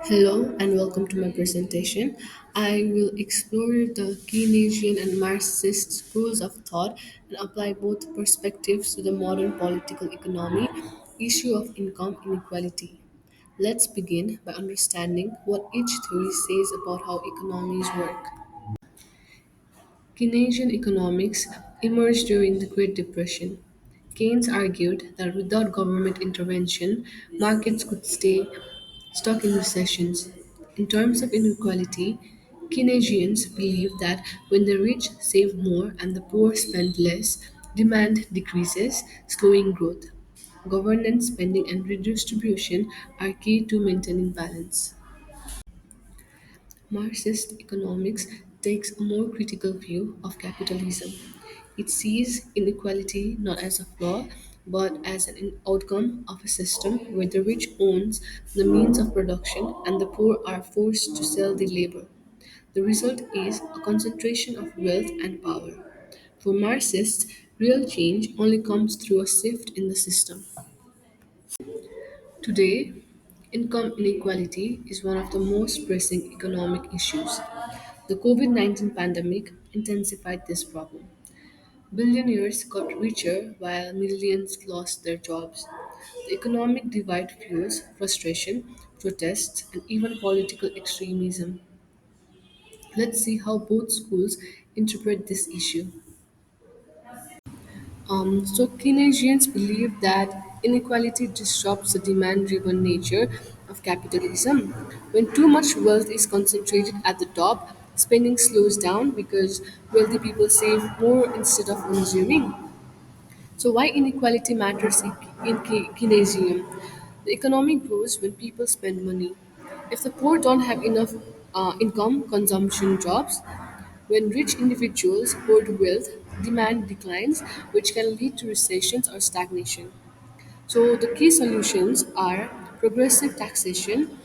Hello and welcome to my presentation. I will explore the Keynesian and Marxist schools of thought and apply both perspectives to the modern political economy issue of income inequality. Let's begin by understanding what each theory says about how economies work. Keynesian economics emerged during the Great Depression. Keynes argued that without government intervention, markets could stay stuck in recessions. In terms of inequality, Keynesians believe that when the rich save more and the poor spend less, demand decreases, slowing growth. Governance, spending, and redistribution are key to maintaining balance. Marxist economics takes a more critical view of capitalism. It sees inequality not as a flaw, but as an outcome of a system where the rich owns the means of production and the poor are forced to sell their labor. The result is a concentration of wealth and power. For Marxists, real change only comes through a shift in the system. Today, income inequality is one of the most pressing economic issues. The COVID 19 pandemic intensified this problem. Billionaires got richer while millions lost their jobs. The economic divide fuels frustration, protests, and even political extremism. Let's see how both schools interpret this issue. So Keynesians believe that inequality disrupts the demand-driven nature of capitalism. When too much wealth is concentrated at the top, spending slows down because wealthy people save more instead of consuming. So why inequality matters in Keynesian? The economy grows when people spend money. If the poor don't have enough income, consumption drops. When rich individuals hoard wealth, demand declines, which can lead to recessions or stagnation. So the key solutions are progressive taxation,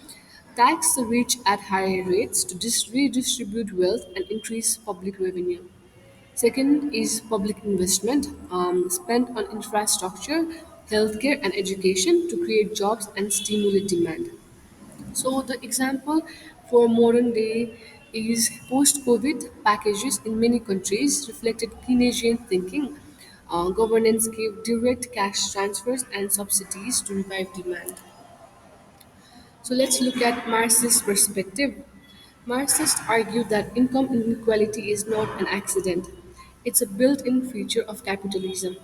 tax the rich at higher rates to redistribute wealth and increase public revenue. Second is public investment, spent on infrastructure, healthcare, and education to create jobs and stimulate demand. So the example for modern day is post-COVID packages in many countries reflected Keynesian thinking. Governance gave direct cash transfers and subsidies to revive demand. So let's look at Marxist perspective. Marxists argue that income inequality is not an accident. It's a built-in feature of capitalism.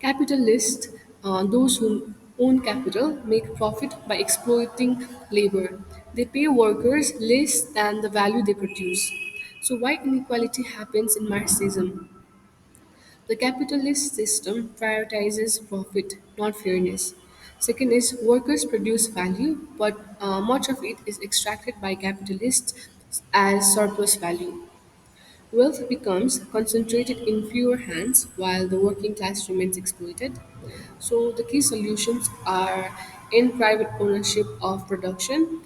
Capitalists, those who own capital, make profit by exploiting labor. They pay workers less than the value they produce. So, why inequality happens in Marxism? The capitalist system prioritizes profit, not fairness. Second is workers produce value, but much of it is extracted by capitalists as surplus value. Wealth becomes concentrated in fewer hands while the working class remains exploited. So, the key solutions are in private ownership of production,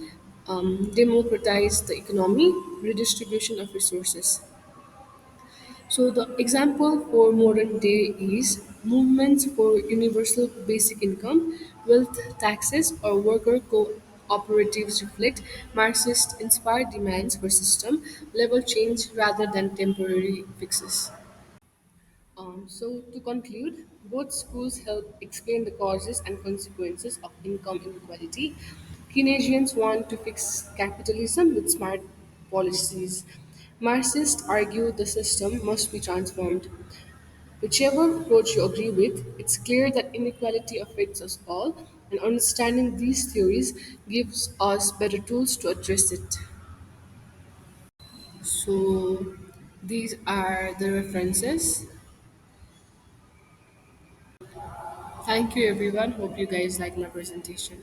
democratize the economy, redistribution of resources. So, the example for modern day is movements for universal basic income, wealth taxes, or worker cooperatives reflect Marxist inspired demands for system level change rather than temporary fixes. So, to conclude, both schools help explain the causes and consequences of income inequality. Keynesians want to fix capitalism with smart policies. Marxists argue the system must be transformed. Whichever approach you agree with, it's clear that inequality affects us all, and understanding these theories gives us better tools to address it. So, these are the references. Thank you, everyone. Hope you guys like my presentation.